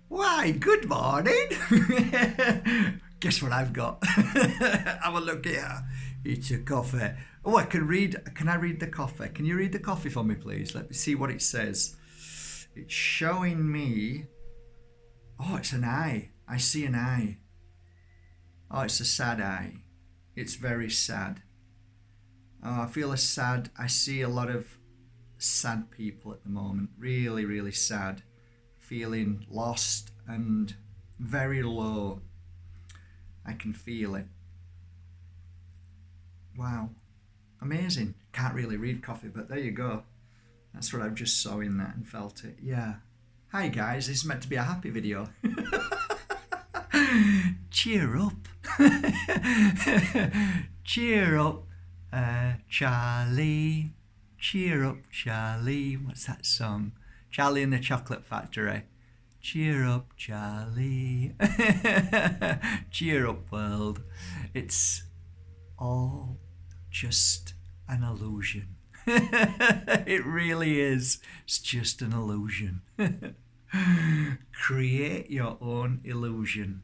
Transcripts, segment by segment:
Why, good morning. Guess what I've got? Have a look here. It's a coffee. Oh, I can read. Can I read the coffee? Can you read the coffee for me, please? Let me see what it says. It's showing me. Oh, it's an eye. I see an eye. Oh, it's a sad eye. It's very sad. Oh, I feel sad. I see a lot of sad people at the moment. Really, really sad. Feeling lost and very low. I can feel it. Wow. Amazing. Can't really read coffee, but there you go. That's what I've just saw in that and felt it. Yeah. Hi guys, this is meant to be a happy video. Cheer up. Cheer up, Charlie. Cheer up, Charlie. What's that song? Charlie and the Chocolate Factory. Cheer up, Charlie. Cheer up, world. It's all just an illusion. It really is. It's just an illusion. Create your own illusion.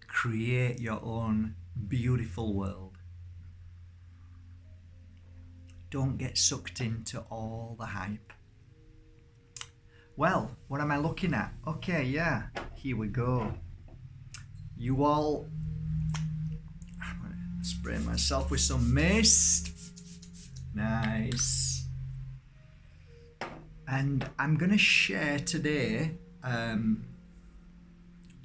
Create your own beautiful world. Don't get sucked into all the hype. Well, what am I looking at? Okay, yeah, here we go. You all, I'm gonna spray myself with some mist. Nice. And I'm gonna share today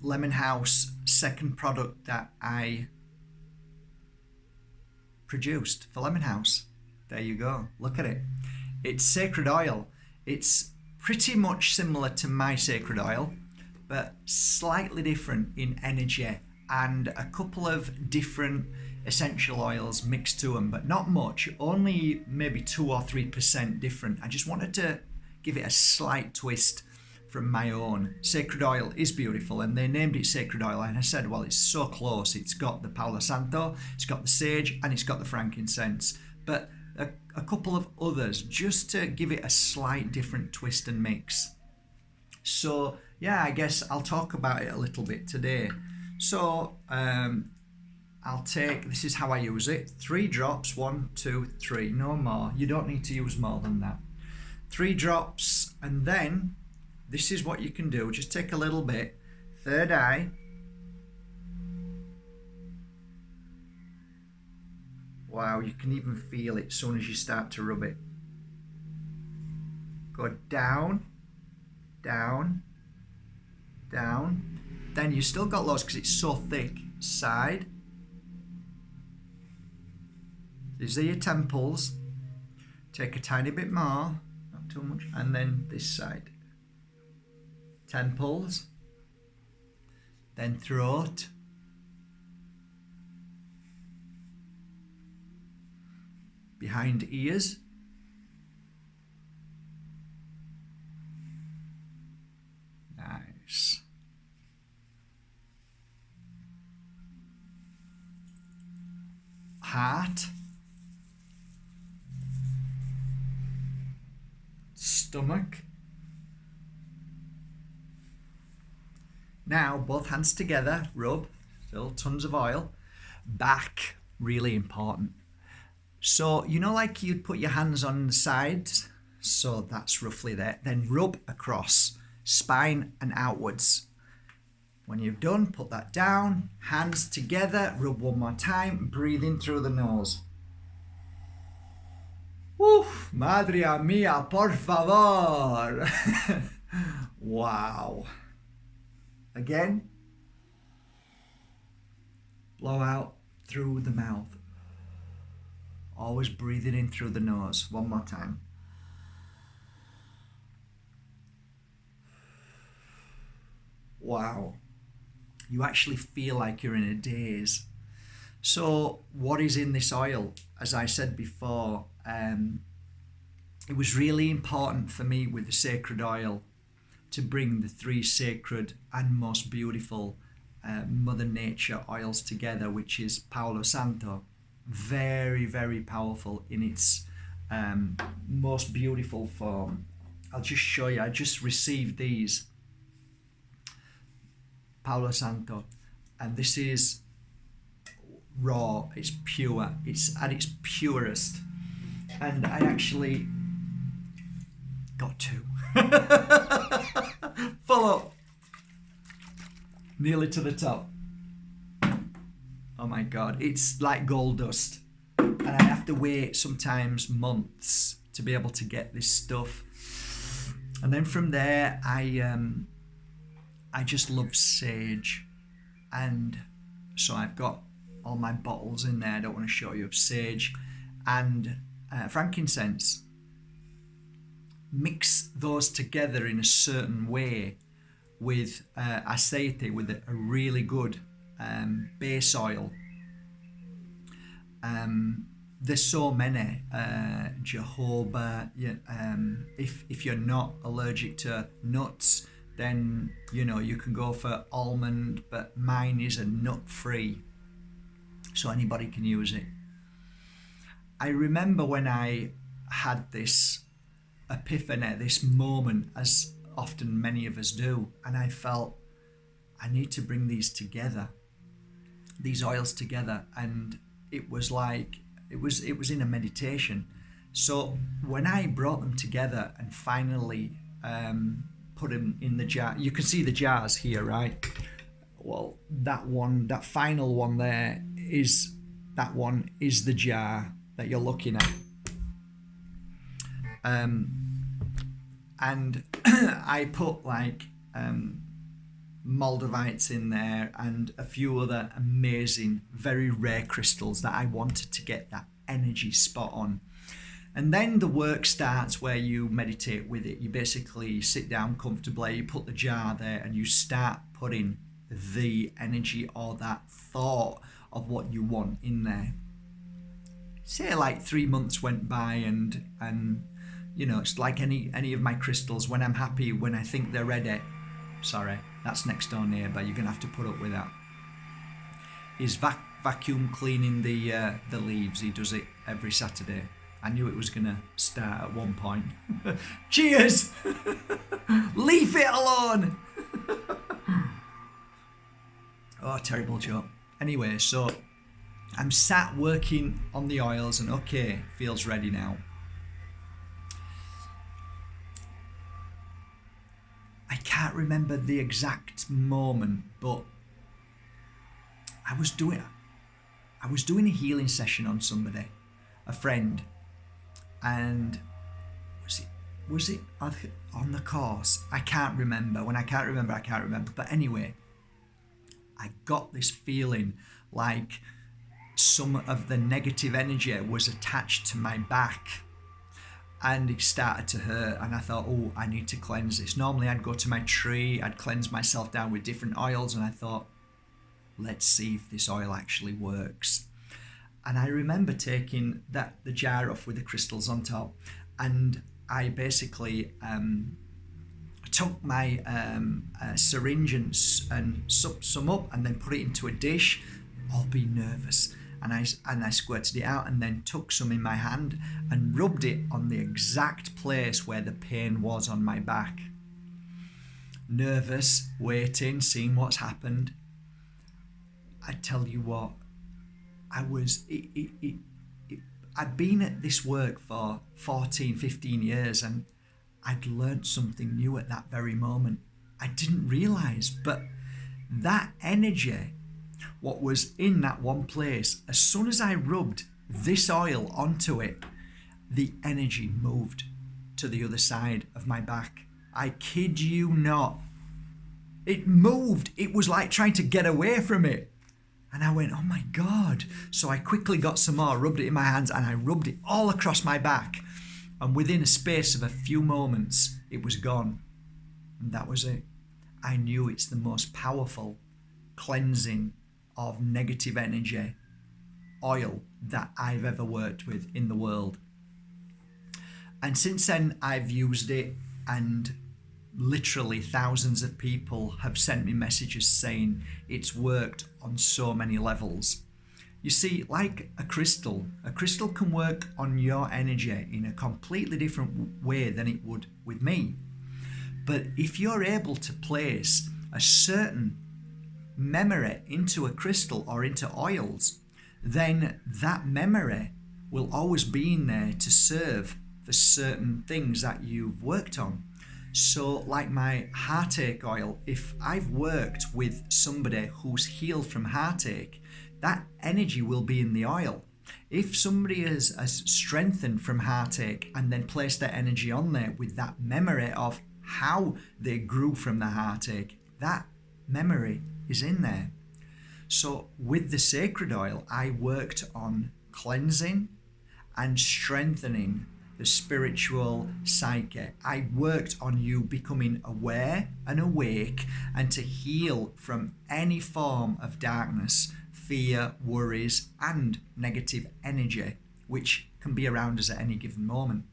Lemon House second product that I produced for Lemon House. There you go, look at it. It's sacred oil. It's pretty much similar to my sacred oil, but slightly different in energy and a couple of different essential oils mixed to them, but not much, only maybe 2 or 3% different. I just wanted to give it a slight twist from my own. Sacred oil is beautiful and they named it sacred oil, and I said, well, it's so close. It's got the Palo Santo, it's got the sage, and it's got the frankincense, but a couple of others just to give it a slight different twist and mix. So yeah, I guess I'll talk about it a little bit today. So I'll take, this is how I use it, 3 drops, 1, 2, 3, no more. You don't need to use more than that. 3 drops, and then this is what you can do. Just take a little bit, third eye. Wow, you can even feel it as soon as you start to rub it. Go down, down, down. Then you still got loads because it's so thick. Side. These are your temples. Take a tiny bit more, not too much. And then this side. Temples. Then throat. Behind ears. Nice. Heart. Stomach. Now both hands together, rub, still tons of oil. Back, really important. So, you know, like you'd put your hands on the sides, so that's roughly there. Then rub across, spine and outwards. When you've done, put that down, hands together, rub one more time, breathe in through the nose. Woo, madre mia, por favor. Wow. Again, blow out through the mouth. Always breathing in through the nose. One more time. Wow. You actually feel like you're in a daze. So what is in this oil? As I said before, it was really important for me with the sacred oil to bring the 3 sacred and most beautiful Mother Nature oils together, which is Palo Santo. Very, very powerful in its most beautiful form. I'll just show you. I just received these. Palo Santo, and this is raw, it's pure, it's at its purest. And I actually got 2. Full up. Nearly to the top. Oh my God, it's like gold dust. And I have to wait sometimes months to be able to get this stuff. And then from there, I just love sage. And so I've got all my bottles in there. I don't want to show you, of sage and frankincense. Mix those together in a certain way with aceite, with a really good base oil. There's so many, jojoba. If you're not allergic to nuts, then you can go for almond, but mine is a nut free, so anybody can use it. I remember when I had this epiphany, this moment, as often many of us do, and I felt I need to bring these together, these oils together, and it was like it was in a meditation. So when I brought them together and finally put them in the jar, you can see the jars here, right? Well, that final one there is the jar that you're looking at. And I put like moldavites in there and a few other amazing, very rare crystals that I wanted to get that energy spot on. And then the work starts where you meditate with it. You basically sit down comfortably, you put the jar there, and you start putting the energy or that thought of what you want in there. Say like 3 months went by, and it's like any of my crystals. When I'm happy, when I think they're ready, sorry, that's next door neighbour, you're gonna have to put up with that. He's vacuum cleaning the leaves. He does it every Saturday. I knew it was gonna start at one point. Cheers! Leave it alone! Oh, terrible joke. Anyway, so I'm sat working on the oils, and okay, feels ready now. I can't remember the exact moment, but I was doing a healing session on somebody, a friend, and was it on the course? I can't remember. When I can't remember, I can't remember. But anyway, I got this feeling like some of the negative energy was attached to my back, and it started to hurt, and I thought, oh, I need to cleanse this. Normally I'd go to my tree, I'd cleanse myself down with different oils, and I thought, let's see if this oil actually works. And I remember taking the jar off with the crystals on top, and I basically took my syringe and sucked some up and then put it into a dish, all being nervous. And I squirted it out and then took some in my hand and rubbed it on the exact place where the pain was on my back. Nervous, waiting, seeing what's happened. I tell you what, I'd been at this work for 14, 15 years, and I'd learned something new at that very moment. I didn't realise, but that energy, what was in that one place, as soon as I rubbed this oil onto it, the energy moved to the other side of my back. I kid you not. It moved. It was like trying to get away from it. And I went, oh my God. So I quickly got some more, rubbed it in my hands, and I rubbed it all across my back. And within a space of a few moments, it was gone. And that was it. I knew it's the most powerful cleansing of negative energy oil that I've ever worked with in the world. And since then, I've used it, and literally thousands of people have sent me messages saying it's worked on so many levels. You see, like a crystal can work on your energy in a completely different way than it would with me. But if you're able to place a certain memory into a crystal or into oils, then that memory will always be in there to serve for certain things that you've worked on. So like my heartache oil, if I've worked with somebody who's healed from heartache, that energy will be in the oil. If somebody has strengthened from heartache and then placed their energy on there with that memory of how they grew from the heartache, that memory is in there. So with the sacred oil, I worked on cleansing and strengthening the spiritual psyche. I worked on you becoming aware and awake and to heal from any form of darkness, fear, worries, and negative energy, which can be around us at any given moment.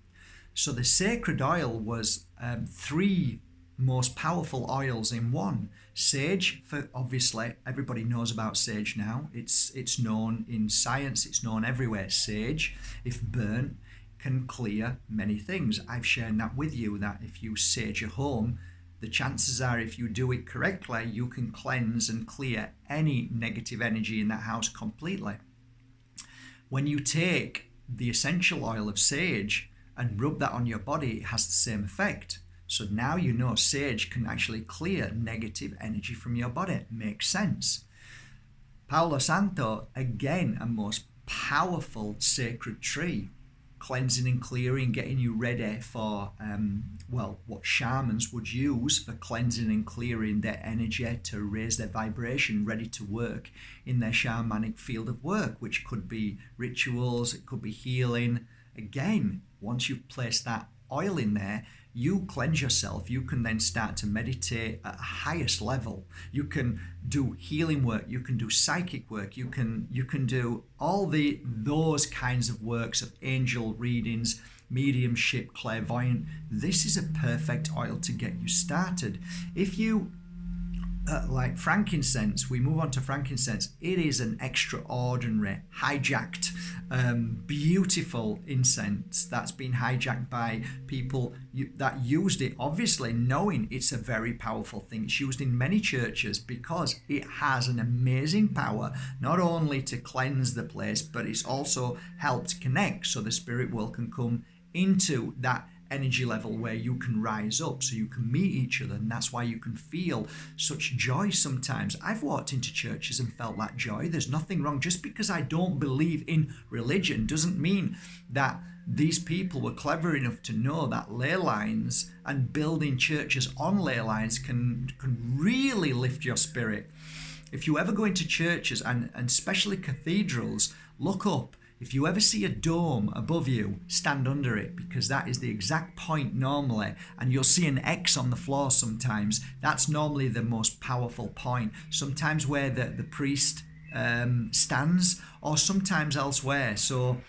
So the sacred oil was 3 most powerful oils in one. Sage, for obviously everybody knows about sage now. It's known in science, it's known everywhere. Sage, if burnt, can clear many things. I've shared that with you, that if you sage a home, the chances are if you do it correctly, you can cleanse and clear any negative energy in that house completely. When you take the essential oil of sage and rub that on your body, it has the same effect. So now you know sage can actually clear negative energy from your body. Makes sense. Palo Santo, again, a most powerful sacred tree, cleansing and clearing, getting you ready for, what shamans would use for cleansing and clearing their energy to raise their vibration, ready to work in their shamanic field of work, which could be rituals, it could be healing. Again, once you've placed that oil in there, you cleanse yourself. You can then start to meditate at a highest level. You can do healing work. You can do psychic work. You can do all those kinds of works of angel readings, mediumship, clairvoyant. This is a perfect oil to get you started. If you like frankincense, we move on to frankincense. It is an extraordinary, hijacked, beautiful incense that's been hijacked by people that used it, obviously knowing it's a very powerful thing. It's used in many churches because it has an amazing power, not only to cleanse the place, but it's also helped connect so the spirit world can come into that energy level where you can rise up, so you can meet each other, and that's why you can feel such joy sometimes. I've walked into churches and felt that joy. There's nothing wrong. Just because I don't believe in religion doesn't mean that these people were clever enough to know that Leylines and building churches on Leylines can really lift your spirit. If you ever go into churches, and especially cathedrals, look up. If you ever see a dome above you, stand under it, because that is the exact point normally, and you'll see an X on the floor sometimes. That's normally the most powerful point, sometimes where the priest stands, or sometimes elsewhere. So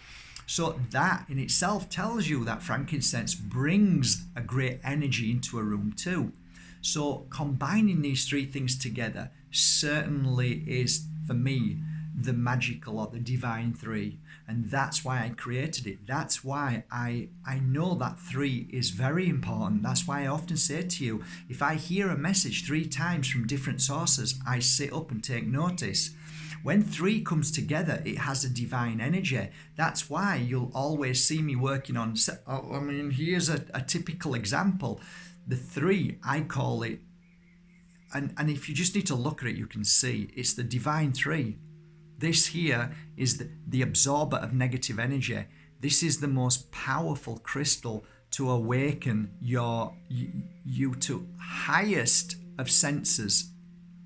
that in itself tells you that frankincense brings a great energy into a room too. So combining these 3 things together certainly is, for me, the magical or the divine 3. And that's why I created it. That's why I know that 3 is very important. That's why I often say to you, if I hear a message 3 times from different sources, I sit up and take notice. When 3 comes together, it has a divine energy. That's why you'll always see me working on, here's a typical example. The 3, I call it, and if you just need to look at it, you can see, it's the divine 3. This here is the absorber of negative energy. This is the most powerful crystal to awaken you to highest of senses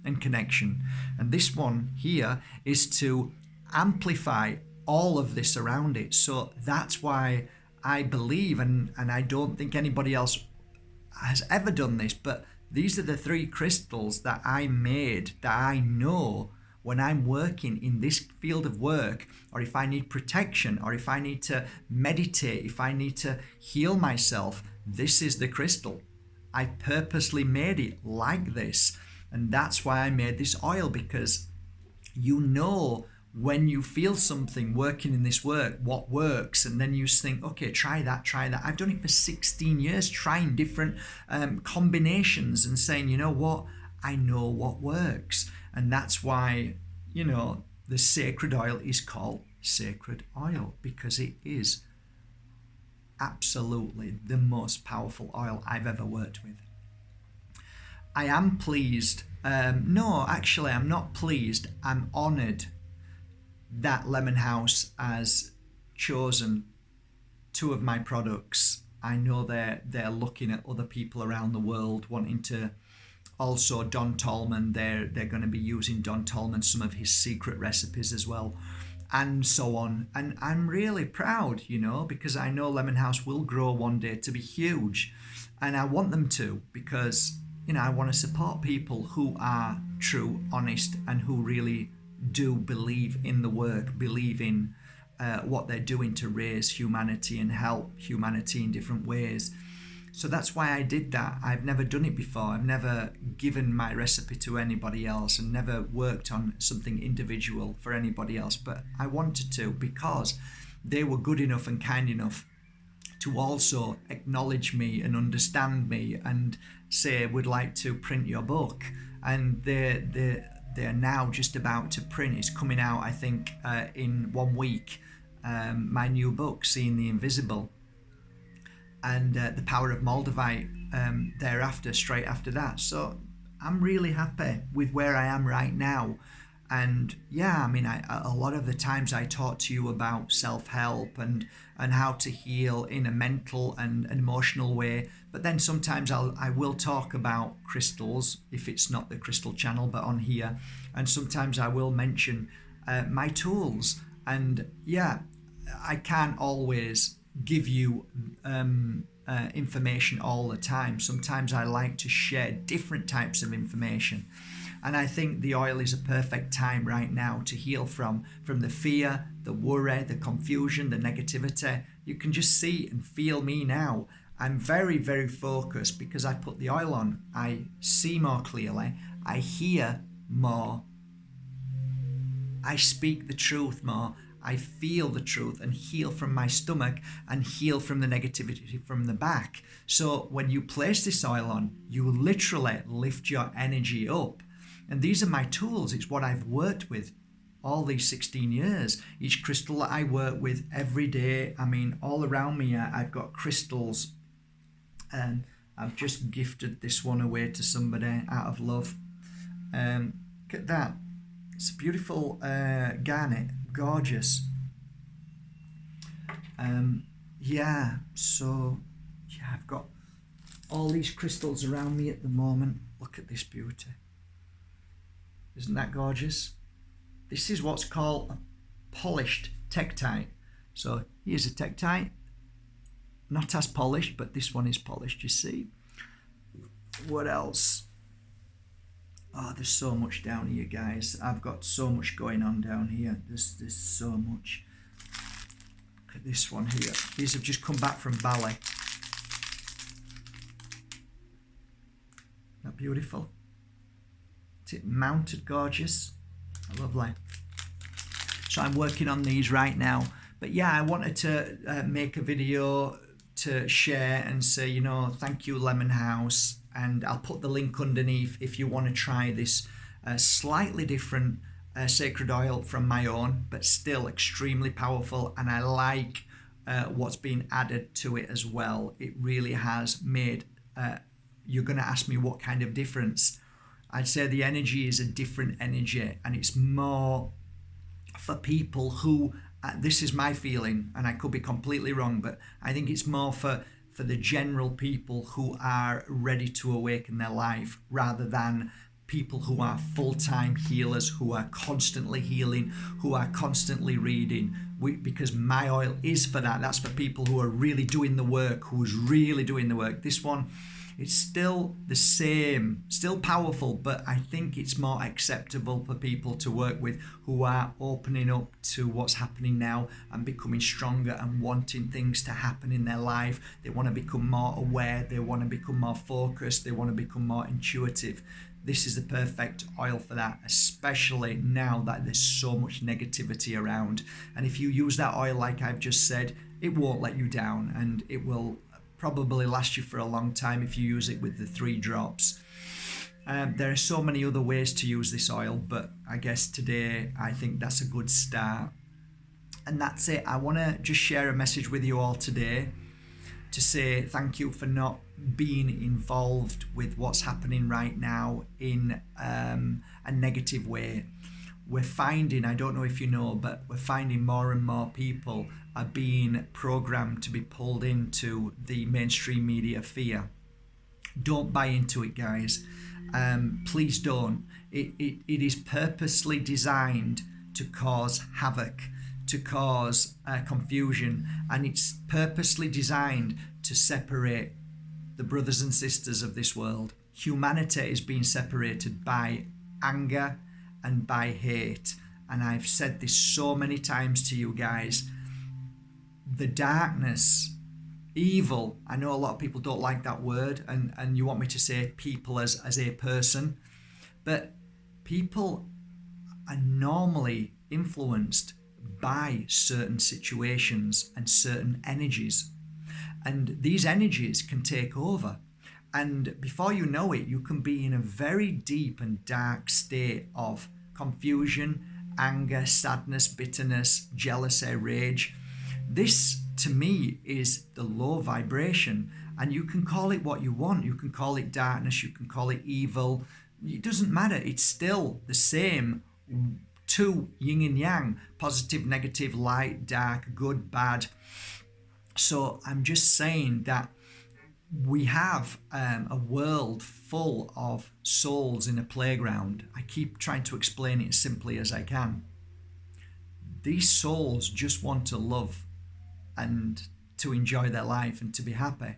and connection. And this one here is to amplify all of this around it. So that's why I believe, and I don't think anybody else has ever done this, but these are the 3 crystals that I made, that I know when I'm working in this field of work, or if I need protection, or if I need to meditate, if I need to heal myself, this is the crystal. I purposely made it like this. And that's why I made this oil, because you know when you feel something working in this work, what works, and then you think, okay, try that. I've done it for 16 years, trying different combinations and saying, you know what, I know what works. And that's why, the sacred oil is called sacred oil, because it is absolutely the most powerful oil I've ever worked with. I am pleased. No, actually, I'm not pleased. I'm honoured that Lemon House has chosen 2 of my products. I know they're looking at other people around the world wanting to. Also, Don Tolman, they're going to be using Don Tolman, some of his secret recipes as well, and so on. And I'm really proud, because I know Lemon House will grow one day to be huge, and I want them to, because I want to support people who are true, honest, and who really do believe in the work, believe in what they're doing to raise humanity and help humanity in different ways. So that's why I did that. I've never done it before. I've never given my recipe to anybody else and never worked on something individual for anybody else. But I wanted to, because they were good enough and kind enough to also acknowledge me and understand me and say, would like to print your book. And they're now just about to print. It's coming out, I think, in 1 week. My new book, Seeing the Invisible. And The Power of Moldavite thereafter, straight after that. So I'm really happy with where I am right now. And yeah, I mean, a lot of the times I talk to you about self-help and how to heal in a mental and emotional way. But then sometimes I will talk about crystals, if it's not the crystal channel, but on here. And sometimes I will mention my tools. And yeah, I can't always give you information all the time. Sometimes I like to share different types of information. And I think the oil is a perfect time right now to heal from the fear, the worry, the confusion, the negativity. You can just see and feel me now. I'm very, very focused because I put the oil on. I see more clearly. I hear more. I speak the truth more. I feel the truth and heal from my stomach and heal from the negativity from the back. So when you place this oil on, you literally lift your energy up. And these are my tools. It's what I've worked with all these 16 years. Each crystal that I work with every day. I mean, all around me, I've got crystals. And I've just gifted this one away to somebody out of love. Look at that. It's a beautiful garnet. Gorgeous. Yeah, so yeah, I've got all these crystals around me at the moment. Look at this beauty. Isn't that gorgeous? This is what's called a polished Tektite. So here's a Tektite. Not as polished, but this one is polished, you see. What else? Oh, there's so much down here, guys. I've got so much going on down here. There's so much. Look at this one here. These have just come back from Bali. Isn't that beautiful? Is it mounted gorgeous? Lovely. So I'm working on these right now. But yeah, I wanted to make a video to share and say, thank you, Lemon House. And I'll put the link underneath if you want to try this slightly different sacred oil from my own, but still extremely powerful. And I like what's been added to it as well. It really has made, you're going to ask me what kind of difference. I'd say the energy is a different energy, and it's more for people who, this is my feeling, and I could be completely wrong, but I think it's more for the general people who are ready to awaken their life, rather than people who are full-time healers, who are constantly healing, who are constantly reading. Because my oil is for that. That's for people who are really doing the work, who's really doing the work. This one, it's still the same, still powerful, but I think it's more acceptable for people to work with who are opening up to what's happening now and becoming stronger and wanting things to happen in their life. They want to become more aware, they want to become more focused, they want to become more intuitive. This is the perfect oil for that, especially now that there's so much negativity around. And if you use that oil like I've just said, it won't let you down, and it will probably last you for a long time if you use it with the 3 drops. There are so many other ways to use this oil, but I guess today I think that's a good start. And that's it. I want to just share a message with you all today to say thank you for not being involved with what's happening right now in a negative way. We're finding, I don't know if you know, but we're finding more and more people are being programmed to be pulled into the mainstream media fear. Don't buy into it, guys. Please don't. It is purposely designed to cause havoc, to cause confusion, and it's purposely designed to separate the brothers and sisters of this world. Humanity is being separated by anger and by hate. And I've said this so many times to you guys. The darkness, evil, I know a lot of people don't like that word, and you want me to say people as a person, but people are normally influenced by certain situations and certain energies. And these energies can take over. And before you know it, you can be in a very deep and dark state of confusion, anger, sadness, bitterness, jealousy, rage. This, to me, is the low vibration. And you can call it what you want. You can call it darkness. You can call it evil. It doesn't matter. It's still the same two yin and yang, positive, negative, light, dark, good, bad. So I'm just saying that we have a world full of souls in a playground. I keep trying to explain it as simply as I can. These souls just want to love and to enjoy their life and to be happy.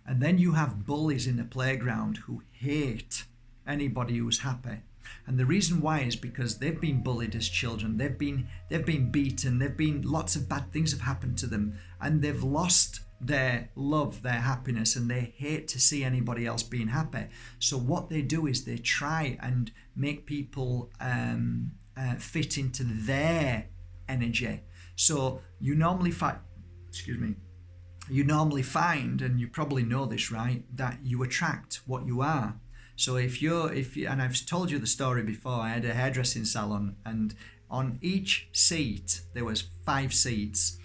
And then you have bullies in the playground who hate anybody who's happy. And the reason why is because they've been bullied as children. They've been beaten. Lots of bad things have happened to them, and they've lost their love, their happiness, and they hate to see anybody else being happy. So what they do is they try and make people fit into their energy. So you normally find, and you probably know this, right, that you attract what you are. So if you, and I've told you the story before, I had a hairdressing salon, and on each seat, there was 5 seats.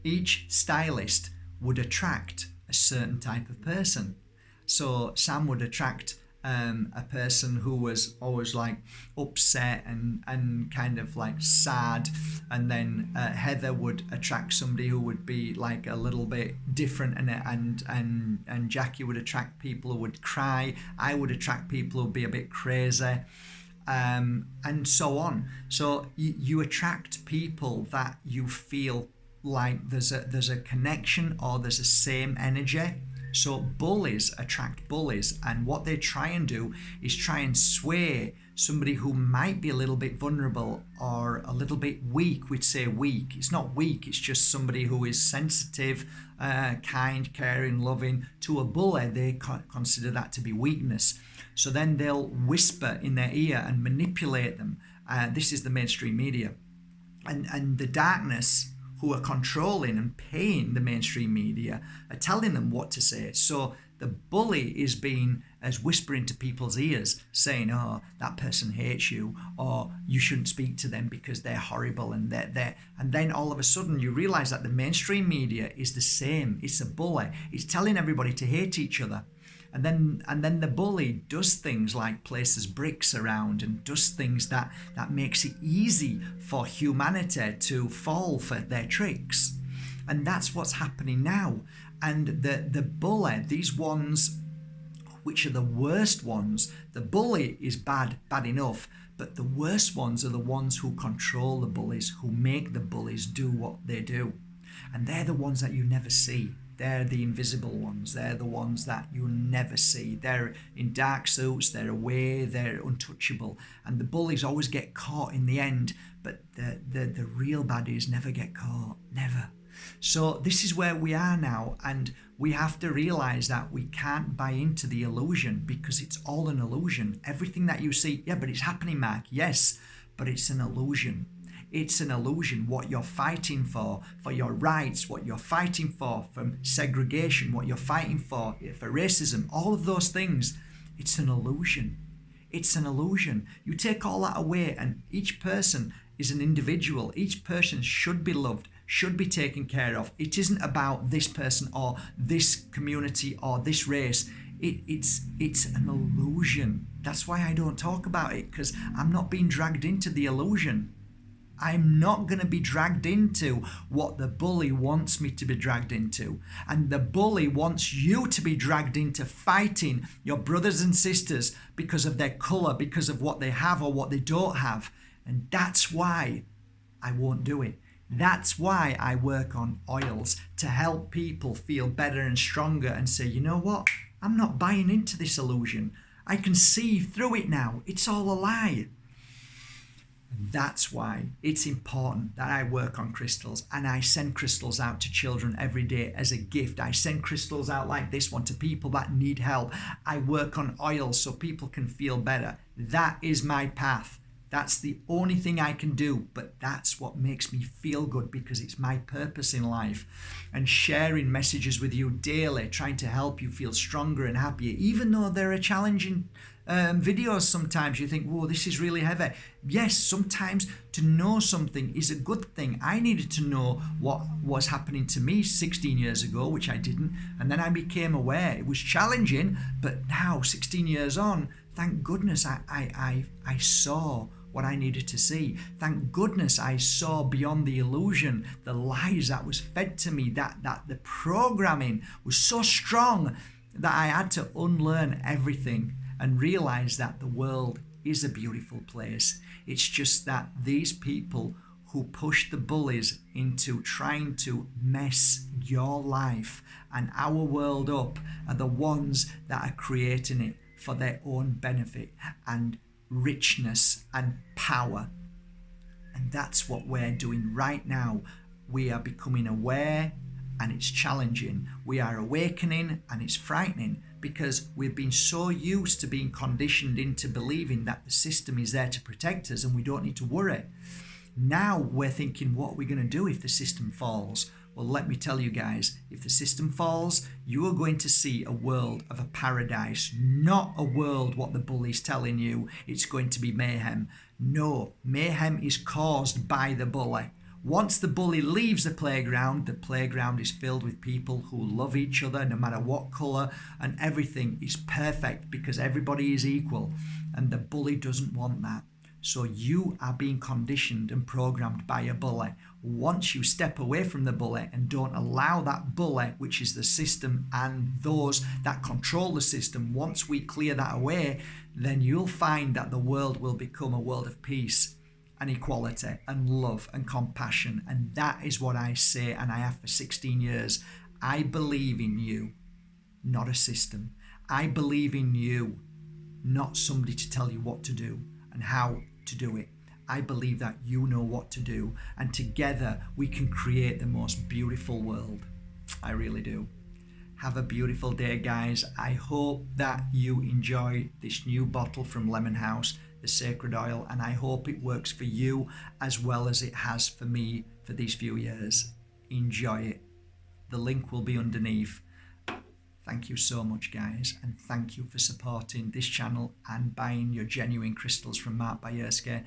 Each stylist would attract a certain type of person. So Sam would attract a person who was always like upset and kind of like sad, and then Heather would attract somebody who would be like a little bit different, and Jackie would attract people who would cry. I would attract people who would be a bit crazy, and so on. So you attract people that you feel like there's a connection, or there's a same energy. So bullies attract bullies, and what they try and do is try and sway somebody who might be a little bit vulnerable or a little bit weak. We'd say weak. It's not weak, it's just somebody who is sensitive, kind, caring, loving. To a bully, they consider that to be weakness. So then they'll whisper in their ear and manipulate them. This is the mainstream media. And the darkness, who are controlling and paying the mainstream media, are telling them what to say. So the bully is whispering to people's ears, saying, oh, that person hates you, or you shouldn't speak to them because they're horrible, and and then all of a sudden you realize that the mainstream media is the same. It's a bully. It's telling everybody to hate each other. And then the bully does things like places bricks around and does things that makes it easy for humanity to fall for their tricks. And that's what's happening now. And the bully, these ones, which are the worst ones, the bully is bad enough, but the worst ones are the ones who control the bullies, who make the bullies do what they do. And they're the ones that you never see. They're the invisible ones. They're the ones that you'll never see. They're in dark suits, they're away, they're untouchable. And the bullies always get caught in the end, but the real baddies never get caught, never. So this is where we are now, and we have to realize that we can't buy into the illusion, because it's all an illusion. Everything that you see, yeah, but it's happening, Mark. Yes, but it's an illusion. It's an illusion. What you're fighting for your rights, what you're fighting for from segregation, what you're fighting for racism, all of those things, It's an illusion. It's an illusion. You take all that away, and each person is an individual. Each person should be loved, should be taken care of. It isn't about this person or this community or this race. It's an illusion. That's why I don't talk about it, because I'm not being dragged into the illusion. I'm not going to be dragged into what the bully wants me to be dragged into. And the bully wants you to be dragged into fighting your brothers and sisters because of their colour, because of what they have or what they don't have. And that's why I won't do it. That's why I work on oils, to help people feel better and stronger and say, you know what? I'm not buying into this illusion. I can see through it now. It's all a lie. And that's why it's important that I work on crystals, and I send crystals out to children every day as a gift. I send crystals out like this one to people that need help. I work on oils so people can feel better. That is my path. That's the only thing I can do, but that's what makes me feel good, because it's my purpose in life. And sharing messages with you daily, trying to help you feel stronger and happier, even though there are challenging videos sometimes. You think, whoa, this is really heavy. Yes, sometimes to know something is a good thing. I needed to know what was happening to me 16 years ago, which I didn't, and then I became aware. It was challenging, but now 16 years on, thank goodness I saw what I needed to see. Thank goodness I saw beyond the illusion, the lies that was fed to me, that the programming was so strong that I had to unlearn everything and realize that the world is a beautiful place. It's just that these people who push the bullies into trying to mess your life and our world up are the ones that are creating it for their own benefit and richness and power. And that's what we're doing right now. We are becoming aware, and it's challenging. We are awakening, and it's frightening, because we've been so used to being conditioned into believing that the system is there to protect us and we don't need to worry. Now we're thinking, what are we going to do if the system falls? Well, let me tell you guys, if the system falls, you are going to see a world of a paradise, not a world what the bully's telling you. It's going to be mayhem. No, mayhem is caused by the bully. Once the bully leaves the playground is filled with people who love each other no matter what colour, and everything is perfect because everybody is equal, and the bully doesn't want that. So you are being conditioned and programmed by a bully. Once you step away from the bully and don't allow that bully, which is the system and those that control the system, once we clear that away, then you'll find that the world will become a world of peace and equality and love and compassion. And that is what I say, and I have for 16 years. I believe in you, not a system. I believe in you, not somebody to tell you what to do and how to do it. I believe that you know what to do, and together we can create the most beautiful world. I really do. Have a beautiful day, guys. I hope that you enjoy this new bottle from Lemon House, the Sacred Oil, and I hope it works for you as well as it has for me for these few years. Enjoy it. The link will be underneath. Thank you so much, guys, and thank you for supporting this channel and buying your genuine crystals from Mark Bayerski.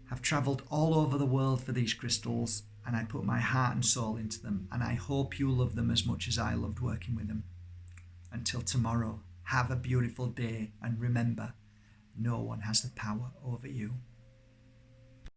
I've travelled all over the world for these crystals, and I put my heart and soul into them, and I hope you love them as much as I loved working with them. Until tomorrow, have a beautiful day, and remember, no one has the power over you.